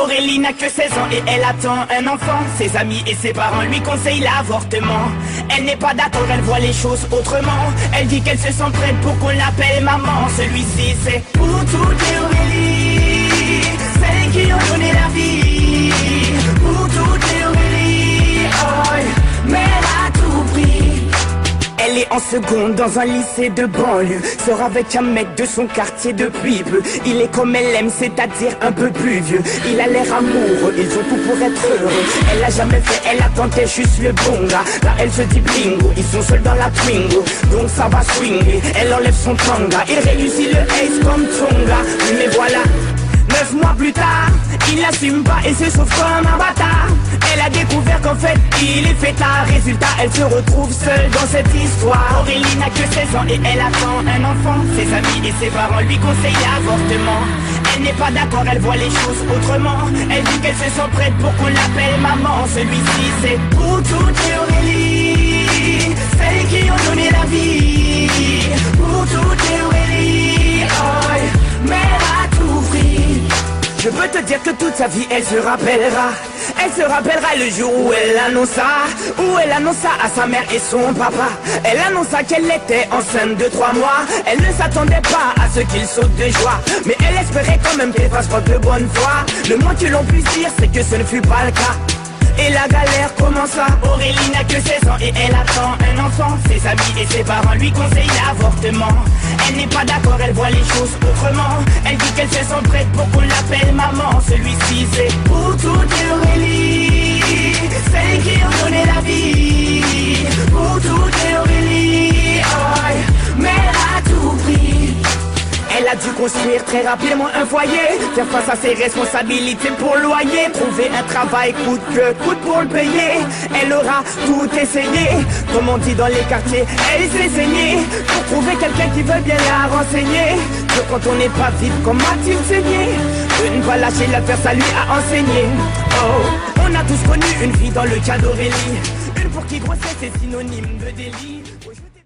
Aurélie n'a que 16 ans et elle attend un enfant. Ses amis et ses parents lui conseillent l'avortement. Elle n'est pas d'accord, elle voit les choses autrement. Elle dit qu'elle se sent prête pour qu'on l'appelle maman. Celui-ci c'est pour toutes les Aurélie, celles qui ont donné la vie. Pour toutes les Aurélie, oh, mère à tout prix. Elle est en seconde dans un lycée de banlieue. Sort avec un mec de son quartier depuis peu. Il est comme elle aime, c'est-à-dire un peu plus vieux. Il a l'air amoureux, ils ont tout pour être heureux. Elle l'a jamais fait, elle attendait juste le bon gars. Là elle se dit bingo, ils sont seuls dans la Twingo. Donc ça va swinger, elle enlève son tanga. Il réussit le ace comme Tonga. Mais voilà, 9 mois plus tard, il n'assume pas et se sauve comme un bâtard. Elle a découvert qu'en fait il est fêtard. Résultat, elle se retrouve seule dans cette histoire. Aurélie n'a que 16 ans et elle attend un enfant. Ses amis et ses parents lui conseillent l'avortement. Elle n'est pas d'accord, elle voit les choses autrement. Elle dit qu'elle se sent prête pour qu'on l'appelle maman. Celui-ci c'est pour toutes les Aurélie, celles qui ont donné la vie. Pour toutes les Aurélie, oh, mère à tout prix. Je peux te dire que toute sa vie elle se rappellera. Elle se rappellera le jour où elle annonça à sa mère et son papa. Elle annonça qu'elle était enceinte de 3 mois. Elle ne s'attendait pas à ce qu'il saute de joie, mais elle espérait quand même qu'elle fasse preuve de bonne foi. Le moins que l'on puisse dire c'est que ce ne fut pas le cas. Et la galère commença. Aurélie n'a que 16 ans et elle attend un enfant. Ses amis et ses parents lui conseillent l'avortement. Elle n'est pas d'accord, elle voit les choses autrement. Elle dit qu'elle se sent prête pour qu'on l'appelle maman. Celui-ci c'est pour toutes les Aurélie, celles qui ont donné la vie. Pour toutes les Aurélie, oh, mère à tout prix. Elle a dû construire très rapidement un foyer, faire face à ses responsabilités pour le loyer, trouver un travail coûte que coûte pour le payer. Elle aura tout essayé, comme on dit dans les quartiers, elle s'est saignée pour trouver quelqu'un qui veut bien la renseigner. Que quand on n'est pas vite, comment a-t-il saigné? De ne pas lâcher l'affaire, ça lui a enseigné. Oh, on a tous connu une fille dans le cas d'Aurélie, une pour qui grossesse est synonyme de délit.